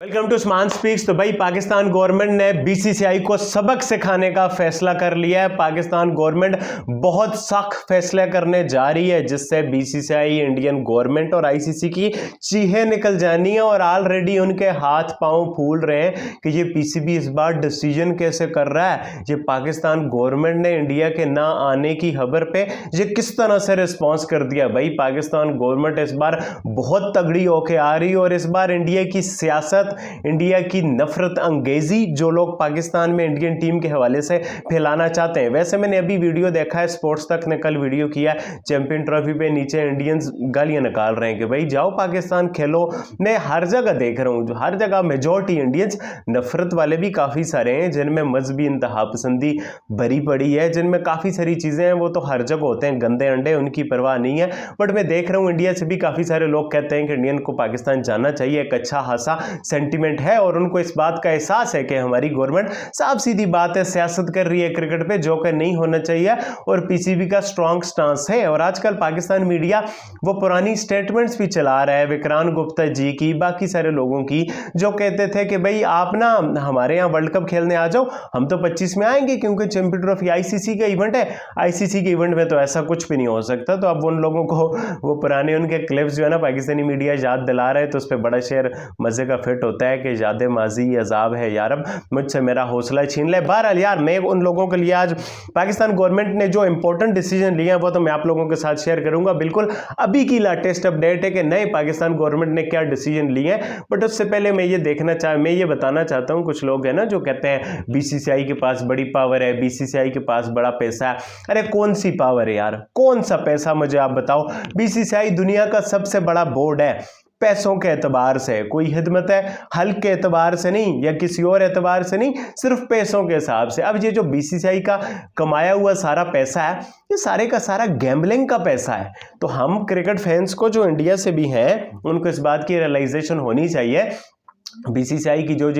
Welcome to स्मान speaks. तो भाई Pakistan government ने बीसीसीआई को सबक सिखाने का फैसला कर लिया है। पाकिस्तान गवर्नमेंट बहुत सख्त फैसले करने जा रही है जिससे बीसीसीआई, इंडियन गवर्नमेंट और आईसीसी की चीखें निकल जानी है और ऑलरेडी उनके हाथ पांव फूल रहे हैं कि ये पीसीबी इस बार डिसीजन कैसे कर रहा है। ये पाकिस्तान गवर्नमेंट ने इंडिया के ना आने की खबर पे ये किस तरह से रिस्पॉन्स कर दिया। भाई पाकिस्तान गवर्नमेंट इस बार बहुत तगड़ी होके आ रही है और इस बार इंडिया की सियासत, इंडिया की नफरत अंगेजी जो लोग पाकिस्तान में इंडियन टीम के हवाले से फैलाना चाहते हैं। वैसे मैंने अभी वीडियो देखा है, स्पोर्ट्स तक ने कल वीडियो किया, चैंपियन ट्रॉफी पे नीचे इंडियंस गालियां निकाल रहे हैं कि भाई जाओ पाकिस्तान खेलो। मैं हर जगह देख रहा हूं, हर जगह मेजॉरिटी इंडियंस, नफरत वाले भी काफी सारे हैं जिनमें मजहबी इंतहा पसंदी भरी पड़ी है, जिनमें काफी सारी चीजें हैं, वो तो हर जगह होते हैं, गंदे अंडे, उनकी परवाह नहीं है। बट मैं देख रहा हूं इंडिया से भी काफी सारे लोग कहते हैं कि इंडियन को पाकिस्तान जाना चाहिए। एक अच्छा खासा सेंटीमेंट है और उनको इस बात का एहसास है कि हमारी गवर्नमेंट साफ सीधी बात है, सियासत कर रही है क्रिकेट पे, जो कि नहीं होना चाहिए और पीसीबी का स्ट्रांग स्टांस है। और आजकल पाकिस्तान मीडिया वो पुरानी स्टेटमेंट्स भी चला रहा है, विक्रांत गुप्ता जी की, बाकी सारे लोगों की, जो कहते थे कि भाई आप ना हमारे यहाँ वर्ल्ड कप खेलने आ जाओ, हम तो 25 में आएंगे क्योंकि चैंपियन ट्रॉफी आईसीसी का इवेंट है, आईसीसी के इवेंट में तो ऐसा कुछ भी नहीं हो सकता। तो अब उन लोगों को वो पुराने उनके क्लिप्स जो है ना पाकिस्तानी मीडिया याद दिला रहा है, तो उस पर बड़ा शेयर मजे का फिट होता है कि याद माजी अजाब है यारब, मुझसे मेरा हौसला छीन ले। बहरहाल यार, मैं उन लोगों के लिए आज पाकिस्तान गवर्नमेंट ने जो इंपॉर्टेंट डिसीजन लिया वो तो मैं आप लोगों के साथ शेयर करूंगा। बिल्कुल अभी की लेटेस्ट अपडेट है कि नए पाकिस्तान गवर्नमेंट ने क्या डिसीजन लिए हैं। बट उससे पहले मैं ये बताना चाहता हूं, कुछ लोग हैं ना जो कहते हैं बीसीसीआई के पास बड़ी पावर है, बीसीसीआई के पास बड़ा पैसा है। अरे कौन सी पावर है यार, कौन सा पैसा, मुझे आप बताओ। बीसीसीआई दुनिया का सबसे बड़ा बोर्ड है, पैसों के एतबार से, कोई हिदमत है हल्क के एतबार से नहीं या किसी और एतबार से नहीं, सिर्फ पैसों के हिसाब से। अब ये जो बीसीसीआई का कमाया हुआ सारा पैसा है, ये सारे का सारा गैम्बलिंग का पैसा है। तो हम क्रिकेट फैंस को जो इंडिया से भी हैं उनको इस बात की रियलाइजेशन होनी चाहिए, बीसीसीआई की जो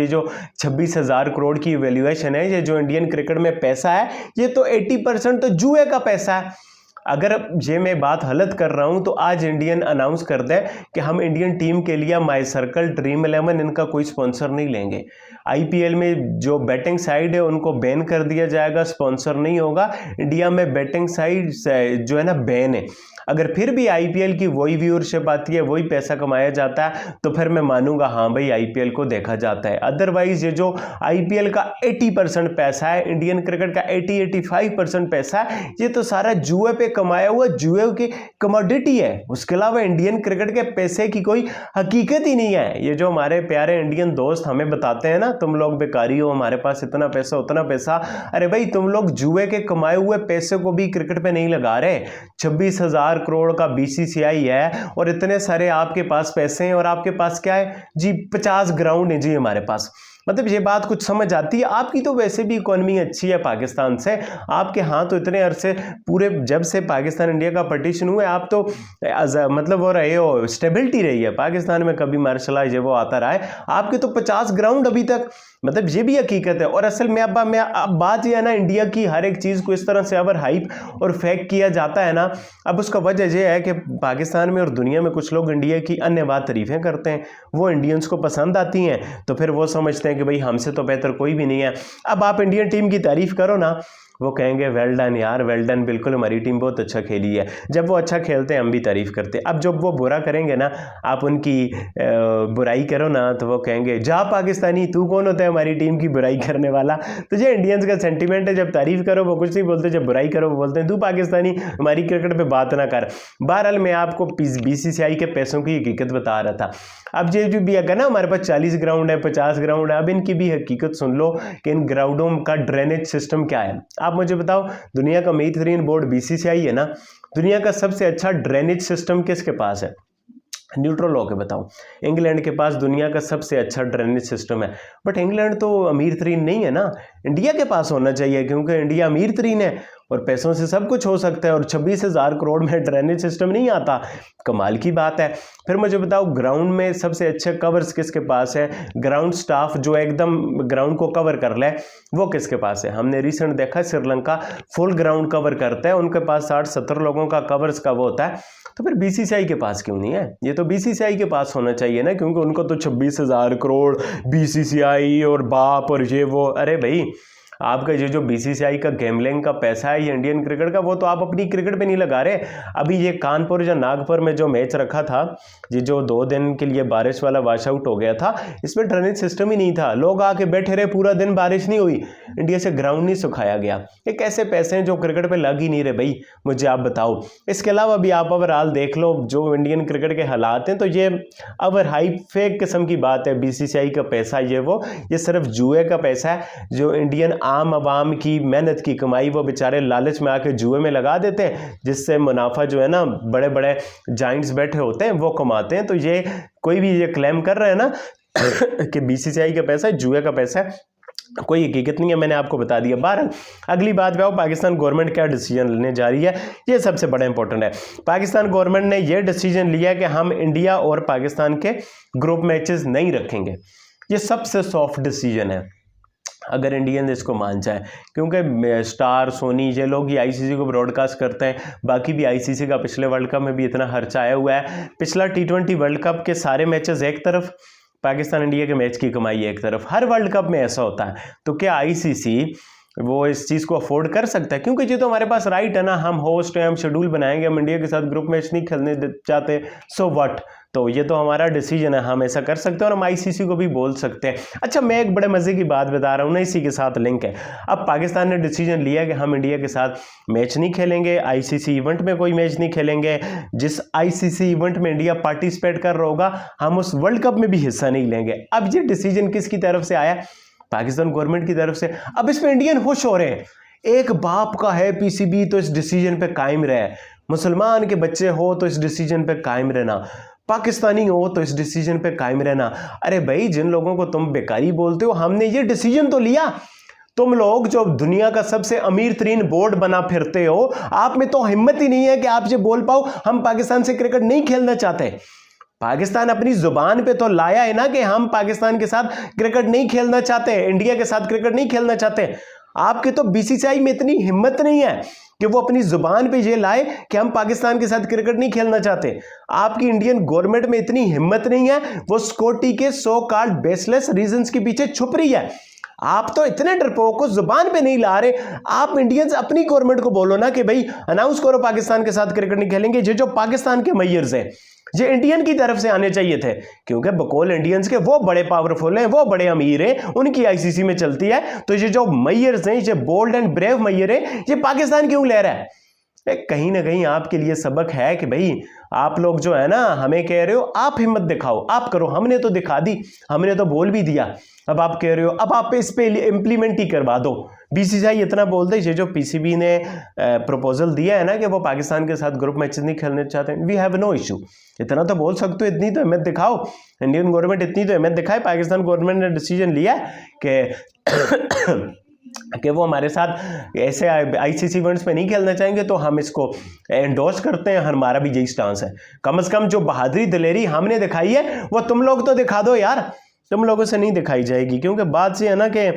26,000 करोड़ की वैल्यूएशन है, ये जो इंडियन क्रिकेट में पैसा है, ये तो 80% तो जुए का पैसा है। अगर ये मैं बात गलत कर रहा हूं तो आज इंडियन अनाउंस कर दे कि हम इंडियन टीम के लिए माई सर्कल, ड्रीम 11 इनका कोई स्पॉन्सर नहीं लेंगे। आईपीएल में जो बैटिंग साइड है उनको बैन कर दिया जाएगा, स्पॉन्सर नहीं होगा। इंडिया में बैटिंग साइड जो है ना बैन है। अगर फिर भी आईपीएल की वही व्यूअरशिप आती है, वही पैसा कमाया जाता है, तो फिर मैं मानूंगा हाँ भाई आईपीएल को देखा जाता है। अदरवाइज ये जो आईपीएल का 80% पैसा है, इंडियन क्रिकेट का 80-85% पैसा है, ये तो सारा जुए पे कमाया हुआ, जुए की कमोडिटी है। उसके अलावा इंडियन क्रिकेट के पैसे की कोई हकीकत ही नहीं है। ये जो हमारे प्यारे इंडियन दोस्त हमें बताते हैं ना, तुम लोग बेकारी हो, हमारे पास इतना पैसा उतना पैसा, अरे भाई तुम लोग जुए के कमाए हुए पैसे को भी क्रिकेट पे नहीं लगा रहे। 26,000 करोड़ का बीसीसीआई है और इतने सारे आपके पास पैसे हैं और आपके पास क्या है जी, 50 ग्राउंड है जी हमारे पास। मतलब ये बात कुछ समझ आती है। आपकी तो वैसे भी इकोनॉमी अच्छी है पाकिस्तान से, आपके हाँ तो इतने अरसे पूरे जब से पाकिस्तान इंडिया का पार्टीशन हुआ है आप तो मतलब वो रहे हो, स्टेबिलिटी रही है पाकिस्तान में, कभी मार्शल ये वो आता रहा है। आपके तो 50 ग्राउंड अभी तक, मतलब ये भी हकीकत है। और असल में अब बात यह है ना, इंडिया की हर एक चीज़ को इस तरह से अगर हाइप और फेक किया जाता है ना, अब उसका वजह यह है कि पाकिस्तान में और दुनिया में कुछ लोग इंडिया की अन्य बात तारीफें करते हैं, वो इंडियंस को पसंद आती हैं, तो फिर वो समझते हैं कि भाई हमसे तो बेहतर कोई भी नहीं है। अब आप इंडियन टीम की तारीफ करो ना, वो कहेंगे वेल डन यार, वेल डन, बिल्कुल हमारी टीम बहुत अच्छा खेली है। जब वो अच्छा खेलते हैं हम भी तारीफ करते हैं। अब जब वो बुरा करेंगे ना, आप उनकी बुराई करो ना, तो वो कहेंगे जा पाकिस्तानी, तू कौन होता है हमारी टीम की बुराई करने वाला। तो ये इंडियंस का सेंटीमेंट है, जब तारीफ करो वो कुछ नहीं बोलते, जब बुराई करो वो बोलते हैं तू पाकिस्तानी, हमारी क्रिकेट पे बात ना कर। बहरहाल मैं आपको बीसीसीआई के पैसों की हकीकत बता रहा था। अब ये जो भी अगर ना हमारे पास 40 ग्राउंड है, 50 ग्राउंड है, अब इनकी भी हकीकत सुन लो कि इन ग्राउंडों का ड्रेनेज सिस्टम क्या है। आप मुझे बताओ, दुनिया का बेहतरीन बोर्ड बीसीसीआई है ना, दुनिया का सबसे अच्छा ड्रेनेज सिस्टम किसके पास है? न्यूट्रल लॉ के बताओ। इंग्लैंड के पास दुनिया का सबसे अच्छा ड्रेनेज सिस्टम है। बट इंग्लैंड तो अमीर तरीन नहीं है ना, इंडिया के पास होना चाहिए क्योंकि इंडिया अमीर तरीन है और पैसों से सब कुछ हो सकता है, और 26,000 करोड़ में ड्रेनेज सिस्टम नहीं आता, कमाल की बात है। फिर मुझे बताओ ग्राउंड में सबसे अच्छे कवर्स किसके पास है, ग्राउंड स्टाफ जो एकदम ग्राउंड को कवर कर ले वो किसके पास है। हमने रिसेंट देखा श्रीलंका फुल ग्राउंड कवर करता है, उनके पास 60-70 लोगों का कवर्स का वो होता है, तो फिर बीसीसीआई के पास क्यों नहीं है? ये तो बीसीसीआई के पास होना चाहिए ना, क्योंकि उनको तो 26,000 करोड़ बीसीसीआई और बाप और ये वो। अरे भाई आपका ये जो बीसीसीआई का गैम्बलिंग का पैसा है ये इंडियन क्रिकेट का, वो तो आप अपनी क्रिकेट पे नहीं लगा रहे। अभी ये कानपुर या नागपुर में जो मैच रखा था, ये जो 2 दिन के लिए बारिश वाला वॉश आउट हो गया था, इसमें ड्रेनेज सिस्टम ही नहीं था, लोग आके बैठे रहे पूरा दिन, बारिश नहीं हुई, इंडिया से ग्राउंड नहीं सुखाया गया। ये कैसे पैसे हैं जो क्रिकेट पे लग ही नहीं रहे भाई, मुझे आप बताओ। इसके अलावा भी आप ओवरऑल देख लो जो इंडियन क्रिकेट के हालात हैं, तो ये ओवर हाइप फेक किस्म की बात है। बीसीसीआई का पैसा ये सिर्फ जुए का पैसा है, जो इंडियन आम आवाम की मेहनत की कमाई वो बेचारे लालच में आके जुए में लगा देते हैं, जिससे मुनाफा जो है ना बड़े बड़े जाइंट्स बैठे होते हैं वो कमाते हैं। तो ये कोई भी ये क्लेम कर रहा है ना कि बीसीसीआई का पैसा जुए का पैसा है, कोई हकीकत नहीं है, मैंने आपको बता दिया। बहरहाल अगली बात पे आओ, पाकिस्तान गवर्नमेंट क्या डिसीजन लेने जा रही है, ये सबसे बड़ा इंपॉर्टेंट है। पाकिस्तान गवर्नमेंट ने यह डिसीजन लिया कि हम इंडिया और पाकिस्तान के ग्रुप मैचेस नहीं रखेंगे। ये सबसे सॉफ्ट डिसीजन है अगर इंडियन इसको मान जाए, क्योंकि स्टार सोनी ये लोग ही आईसीसी को ब्रॉडकास्ट करते हैं, बाकी भी आईसीसी का पिछले वर्ल्ड कप में भी इतना खर्चा आया हुआ है। पिछला T20 वर्ल्ड कप के सारे मैचेस एक तरफ, पाकिस्तान इंडिया के मैच की कमाई एक तरफ, हर वर्ल्ड कप में ऐसा होता है। तो क्या आईसीसी वो इस चीज़ को अफोर्ड कर सकता है? क्योंकि ये तो हमारे पास राइट है ना, हम होस्ट हैं, हम शेड्यूल बनाएंगे, हम इंडिया के साथ ग्रुप मैच नहीं खेलने चाहते, सो व्हाट, तो ये तो हमारा डिसीजन है, हम ऐसा कर सकते हैं और हम आईसीसी को भी बोल सकते हैं। अच्छा मैं एक बड़े मजे की बात बता रहा हूँ ना, इसी के साथ लिंक है। अब पाकिस्तान ने डिसीजन लिया कि हम इंडिया के साथ मैच नहीं खेलेंगे, आईसीसी इवेंट में कोई मैच नहीं खेलेंगे, जिस आईसीसी इवेंट में इंडिया पार्टिसिपेट कर रहा होगा हम उस वर्ल्ड कप में भी हिस्सा नहीं लेंगे। अब ये डिसीजन किसकी तरफ से आया? पाकिस्तान गवर्नमेंट की तरफ से। अब इसमें इंडियन खुश हो रहे हैं, एक बाप का है पीसीबी तो इस डिसीजन पे कायम रहे, मुसलमान के बच्चे हो तो इस डिसीजन पे कायम रहना, पाकिस्तानी हो तो इस डिसीजन पे कायम रहना। अरे भाई जिन लोगों को तुम बेकारी बोलते हो, हमने ये डिसीजन तो लिया, तुम लोग जो दुनिया का सबसे अमीर तरीन बोर्ड बना फिरते हो, आप में तो हिम्मत ही नहीं है कि आप ये बोल पाओ हम पाकिस्तान से क्रिकेट नहीं खेलना चाहते। पाकिस्तान अपनी जुबान पे तो लाया है ना कि हम पाकिस्तान के साथ क्रिकेट नहीं खेलना चाहते, इंडिया के साथ क्रिकेट नहीं खेलना चाहते। आपके तो बीसीसीआई में इतनी हिम्मत नहीं है कि वो अपनी जुबान पे ये लाए कि हम पाकिस्तान के साथ क्रिकेट नहीं खेलना चाहते। आपकी इंडियन गवर्नमेंट में इतनी हिम्मत नहीं है, वो सिक्योरिटी के सो कॉल्ड बेसलेस रीजंस के पीछे छुप रही है। आप तो इतने डरपोक को जुबान पे नहीं ला रहे। आप इंडियंस अपनी गवर्नमेंट को बोलो ना कि भाई अनाउंस करो पाकिस्तान के साथ क्रिकेट नहीं खेलेंगे। ये जो पाकिस्तान के मेयर्स हैं ये इंडियन की तरफ से आने चाहिए थे, क्योंकि बकौल इंडियंस के वो बड़े पावरफुल हैं, वो बड़े अमीर हैं, उनकी आईसीसी में चलती है। तो ये जो मेयर्स हैं, ये बोल्ड एंड ब्रेव मेयर हैं, ये पाकिस्तान क्यों ले रहा है? कहीं ना कहीं आपके लिए सबक है कि भाई आप लोग जो है ना हमें कह रहे हो आप हिम्मत दिखाओ, आप करो, हमने तो दिखा दी, हमने तो बोल भी दिया, अब आप कह रहे हो अब आप इस पे इम्प्लीमेंट ही करवा दो। बीसीसीआई इतना बोल दे, ये जो पीसीबी ने प्रपोजल दिया है ना कि वो पाकिस्तान के साथ ग्रुप मैचेस नहीं खेलने चाहते, वी हैव नो इशू, इतना तो बोल सकते हो, इतनी तो हिम्मत दिखाओ, इंडियन गवर्नमेंट इतनी तो हिम्मत दिखाए। पाकिस्तान गवर्नमेंट ने डिसीजन लिया कि वो हमारे साथ ऐसे आईसीसी इवेंट्स में नहीं खेलना चाहेंगे, तो हम इसको एंडोर्स करते हैं, हमारा भी यही स्टांस है। कम से कम जो बहादुरी दिलेरी हमने दिखाई है वो तुम लोग तो दिखा दो यार, तुम लोगों से नहीं दिखाई जाएगी। क्योंकि बात से है ना कि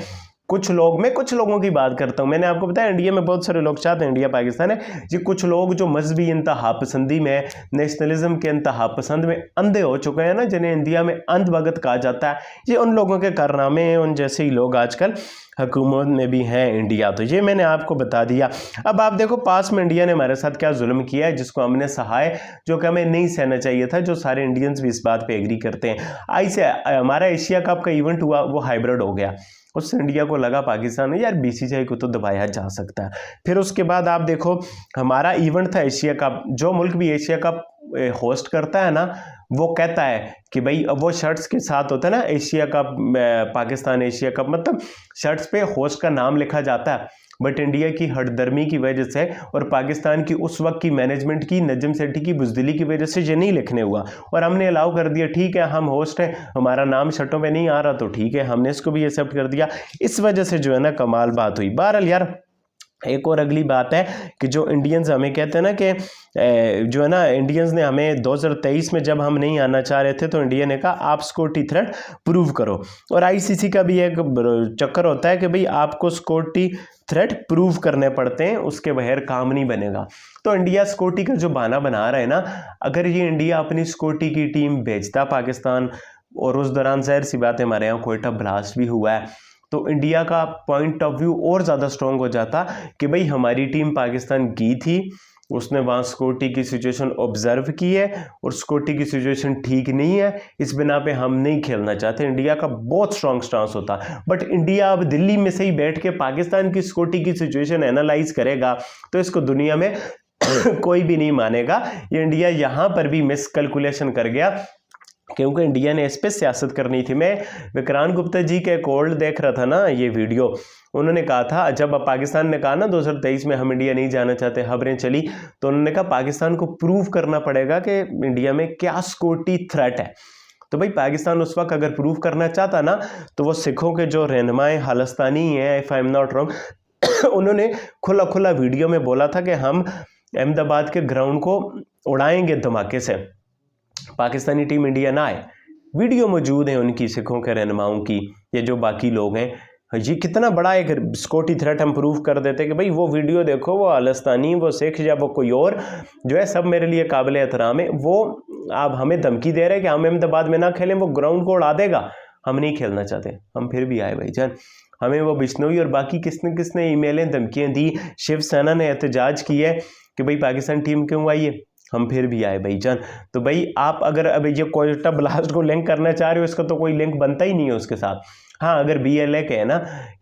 कुछ लोग, मैं कुछ लोगों की बात करता हूँ, मैंने आपको बताया इंडिया में बहुत सारे लोग चाहते हैं इंडिया पाकिस्तान है, ये कुछ लोग जो मजहबी इंतहा पसंदी में, नेशनलिज्म के इंतहा पसंद में अंधे हो चुके हैं ना, जिन्हें इंडिया में अंधभगत कहा जाता है, ये उन लोगों के कारनामे हैं, उन जैसे ही लोग आजकल हुकूमत में भी हैं इंडिया। तो ये मैंने आपको बता दिया। अब आप देखो पास में इंडिया ने हमारे साथ क्या जुल्म किया है, जिसको हमने सहा है, जो कि हमें नहीं सहना चाहिए था, जो सारे इंडियंस भी इस बात पे एग्री करते हैं। ऐसे हमारा एशिया कप का इवेंट हुआ, वो हाइब्रिड हो गया, उससे इंडिया को लगा पाकिस्तान में यार बीसीसीआई को तो दबाया जा सकता है। फिर उसके बाद आप देखो हमारा इवेंट था एशिया कप, जो मुल्क भी एशिया कप होस्ट करता है ना, वो कहता है कि भाई अब वो शर्ट्स के साथ होता है ना Asia cup, Pakistan Asia cup, मतलब शर्ट्स पे होस्ट का नाम लिखा जाता है, बट इंडिया की हठधर्मी की वजह से और पाकिस्तान की उस वक्त की मैनेजमेंट की, नजम सेठी की बुजदिली की वजह से ये नहीं लिखने हुआ, और हमने अलाउ कर दिया, ठीक है हम होस्ट हैं, हमारा नाम शर्टों पे नहीं आ रहा तो ठीक है, हमने इसको भी एक्सेप्ट कर दिया। इस वजह से जो है ना कमाल बात हुई। बहरहाल यार एक और अगली बात है कि जो इंडियंस हमें कहते हैं ना कि जो है ना, इंडियंस ने हमें 2023 में जब हम नहीं आना चाह रहे थे तो इंडिया ने कहा आप सिक्योरिटी थ्रेट प्रूव करो, और आईसीसी का भी एक चक्कर होता है कि भाई आपको सिक्योरिटी थ्रेट प्रूव करने पड़ते हैं, उसके बगैर काम नहीं बनेगा। तो इंडिया सिक्योरिटी का जो बहाना बना रहा है ना, अगर ये इंडिया अपनी सिक्योरिटी की टीम भेजता पाकिस्तान, और उस दौरान जाहिर सी बात है हमारे यहाँ कोयटा ब्लास्ट भी हुआ है, तो इंडिया का पॉइंट ऑफ व्यू और ज़्यादा स्ट्रॉन्ग हो जाता कि भाई हमारी टीम पाकिस्तान गई थी, उसने वहाँ सिक्योरिटी की सिचुएशन ऑब्जर्व की है और सिक्योरिटी की सिचुएशन ठीक नहीं है, इस बिना पे हम नहीं खेलना चाहते। इंडिया का बहुत स्ट्रॉन्ग स्टांस होता। बट इंडिया अब दिल्ली में से ही बैठ के पाकिस्तान की सिक्योरिटी की सिचुएशन एनालाइज करेगा तो इसको दुनिया में कोई भी नहीं मानेगा। ये इंडिया यहाँ पर भी मिसकैलकुलेशन कर गया, क्योंकि इंडिया ने इस पर सियासत करनी थी। मैं विक्रांत गुप्ता जी के कोल्ड देख रहा था ना ये वीडियो, उन्होंने कहा था जब पाकिस्तान ने कहा ना 2023 में हम इंडिया नहीं जाना चाहते, खबरें चली, तो उन्होंने कहा पाकिस्तान को प्रूव करना पड़ेगा कि इंडिया में क्या सिक्योरिटी थ्रेट है। तो भाई पाकिस्तान उस वक्त अगर प्रूव करना चाहता ना, तो वो सिखों के जो रहनुमाए खालिस्तानी हैं, if I am not wrong, उन्होंने खुला खुला वीडियो में बोला था कि हम अहमदाबाद के ग्राउंड को उड़ाएंगे धमाके से, पाकिस्तानी टीम इंडिया ना आए। वीडियो मौजूद है उनकी, सिखों के रहनुमाओं की, ये जो बाकी लोग हैं। ये कितना बड़ा एक सिक्योरिटी थ्रेट हम प्रूव कर देते कि भाई वो वीडियो देखो, वो खालिस्तानी, वो सिख या वो कोई और जो है, सब मेरे लिए काबिल एहतराम है। वो आप हमें धमकी दे रहे हैं कि हम अहमदाबाद में ना खेलें, वो ग्राउंड को उड़ा देगा, हम नहीं खेलना चाहते, हम फिर भी आए भाईजान। हमें वो बिश्नोई और बाकी किसने किसने ईमेलें धमकियाँ दी, शिवसेना ने एहतजाज की है कि भाई पाकिस्तान टीम क्यों आई है, हम फिर भी आए भाईजान। तो भाई आप अगर अब ये कोयटा ब्लास्ट को लिंक करना चाह रहे हो, इसका तो कोई लिंक बनता ही नहीं है उसके साथ। हाँ, अगर BLA के है ना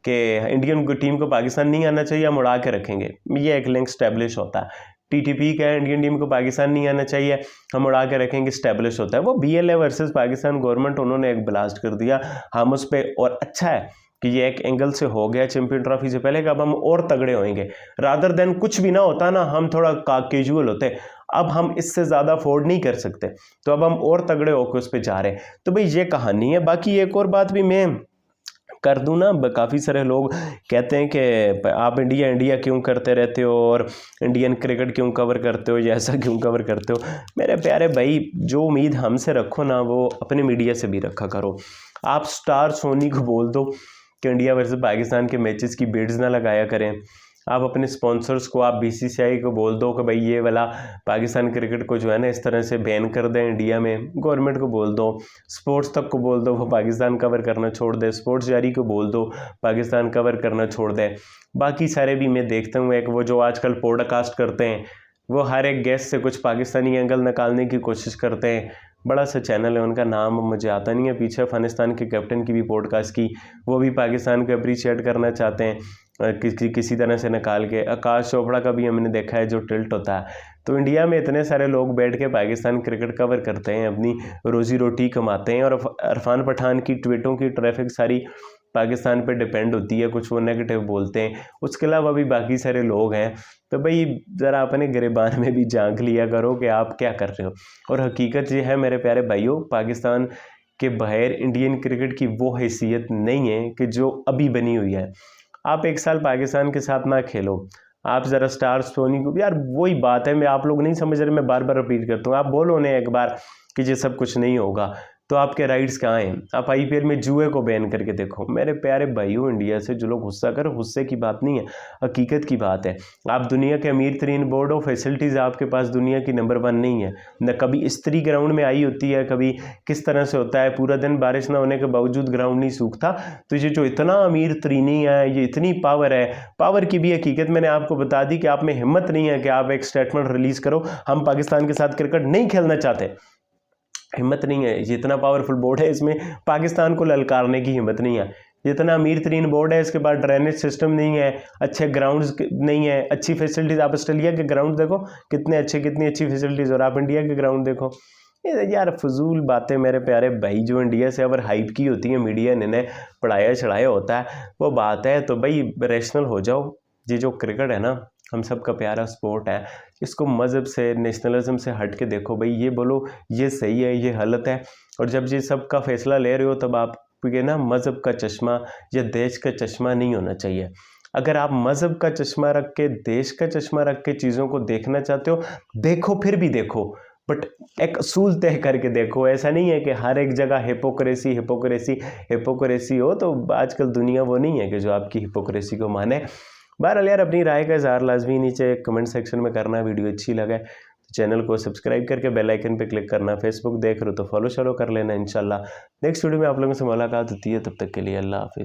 कि इंडियन टीम को पाकिस्तान नहीं आना चाहिए, हम उड़ा के रखेंगे, ये एक लिंक स्टैब्लिश होता है। TTP का इंडियन टीम को पाकिस्तान नहीं आना चाहिए, हम उड़ा के रखेंगे, स्टैब्लिश होता है। वो BLA वर्सेस पाकिस्तान गवर्नमेंट, उन्होंने एक ब्लास्ट कर दिया हम उस पर, और अच्छा है कि ये एक एंगल से हो गया चैंपियन ट्रॉफी से पहले, कि अब हम और तगड़े होंगे, रादर देन कुछ भी ना होता ना, हम थोड़ा कैजुअल होते, अब हम इससे ज़्यादा अफोर्ड नहीं कर सकते, तो अब हम और तगड़े होकर उस पर जा रहे हैं। तो भाई ये कहानी है। बाकी एक और बात भी मैं कर दूं ना, काफ़ी सारे लोग कहते हैं कि आप इंडिया इंडिया क्यों करते रहते हो और इंडियन क्रिकेट क्यों कवर करते हो, या ऐसा क्यों कवर करते हो। मेरे प्यारे भाई, जो उम्मीद हमसे रखो ना, वो अपने मीडिया से भी रखा करो। आप स्टार सोनी को बोल दो कि इंडिया वर्सेस पाकिस्तान के मैचेस की बिड्स ना लगाया करें। आप अपने स्पॉन्सर्स को, आप BCCI को बोल दो कि भाई ये वाला पाकिस्तान क्रिकेट को जो है ना इस तरह से बैन कर दें इंडिया में। गवर्नमेंट को बोल दो, स्पोर्ट्स तक को बोल दो वो पाकिस्तान कवर करना छोड़ दे, स्पोर्ट्स जारी को बोल दो पाकिस्तान कवर करना छोड़ दे। बाकी सारे भी मैं देखता हूँ, एक वो जो आजकल पॉडकास्ट करते हैं, वो हर एक गेस्ट से कुछ पाकिस्तानी एंगल निकालने की कोशिश करते हैं। बड़ा सा चैनल है उनका, नाम मुझे आता नहीं है, पीछे अफगानिस्तान के कैप्टन की भी पॉडकास्ट की, वो भी पाकिस्तान को अप्रिशिएट करना चाहते हैं किसी तरह से निकाल के। आकाश चोपड़ा का भी हमने देखा है जो टिल्ट होता है। तो इंडिया में इतने सारे लोग बैठ के पाकिस्तान क्रिकेट कवर करते हैं, अपनी रोजी रोटी कमाते हैं, और इरफान पठान की ट्वीटों की ट्रैफिक सारी पाकिस्तान पे डिपेंड होती है, कुछ वो नेगेटिव बोलते हैं। उसके अलावा भी बाकी सारे लोग हैं। तो भाई ज़रा अपने गिरेबान में भी झांक लिया करो कि आप क्या कर रहे हो। और हकीकत ये है मेरे प्यारे भाइयों, पाकिस्तान के बाहर इंडियन क्रिकेट की वो हैसियत नहीं है कि जो अभी बनी हुई है। आप एक साल पाकिस्तान के साथ ना खेलो, आप ज़रा स्टार सोनी को, यार वही बात है, मैं आप लोग नहीं समझ रहे, मैं बार बार रिपीट करता हूँ। आप बोलो उन्हें एक बार कि ये सब कुछ नहीं होगा, तो आपके राइट्स कहाँ हैं। आप IPL में जुए को बैन करके देखो। मेरे प्यारे भाइयों, इंडिया से जो लोग गुस्सा करो, गुस्से की बात नहीं है, हकीकत की बात है। आप दुनिया के अमीर तरीन बोर्ड ऑफ फैसिलिटीज़ आपके पास दुनिया की नंबर 1 नहीं है। न कभी इस्त्री ग्राउंड में आई होती है, कभी किस तरह से होता है, पूरा दिन बारिश ना होने के बावजूद ग्राउंड नहीं सूखता। तो ये जो इतना अमीर तरीनी है, ये इतनी पावर है, पावर की भी हकीकत मैंने आपको बता दी कि आप में हिम्मत नहीं है कि आप एक स्टेटमेंट रिलीज़ करो हम पाकिस्तान के साथ क्रिकेट नहीं खेलना चाहते। हिम्मत नहीं है। जितना पावरफुल बोर्ड है, इसमें पाकिस्तान को ललकारने की हिम्मत नहीं है। जितना अमीर तरीन बोर्ड है, इसके बाद ड्रेनेज सिस्टम नहीं है, अच्छे ग्राउंड्स नहीं है, अच्छी फैसिलिटीज़। आप ऑस्ट्रेलिया के ग्राउंड देखो कितने अच्छे, कितनी अच्छी फैसिलिटीज़, और आप इंडिया के ग्राउंड देखो। ये यार फजूल बातें मेरे प्यारे भाई, जो इंडिया से अगर हाइप की होती है, मीडिया ने इन्हें पढ़ाया चढ़ाया होता है, वो बात है। तो भाई रैशनल हो जाओ। ये जो क्रिकेट है ना, हम सब का प्यारा स्पोर्ट है, इसको मज़हब से, नेशनलिज्म से हट के देखो भाई। ये बोलो ये सही है, ये गलत है, और जब ये सब का फैसला ले रहे हो, तब आप ना मज़हब का चश्मा या देश का चश्मा नहीं होना चाहिए। अगर आप मज़हब का चश्मा रख के, देश का चश्मा रख के चीज़ों को देखना चाहते हो, देखो, फिर भी देखो, बट एक असूल तय करके देखो। ऐसा नहीं है कि हर एक जगह हिपोक्रेसी हिपोक्रेसी हिपोक्रेसी हो, तो आजकल दुनिया वो नहीं है कि जो आपकी हिपोक्रेसी को माने। बहरहाल यार, अपनी राय का इज़हार लाजमी नीचे कमेंट सेक्शन में करना। वीडियो अच्छी लगे तो चैनल को सब्सक्राइब करके बेल आइकन पे क्लिक करना। फेसबुक देख रहे हो तो फॉलो कर लेना। इंशाल्लाह नेक्स्ट वीडियो में आप लोगों से मुलाकात होती है, तब तक के लिए अल्लाह हाफिज़।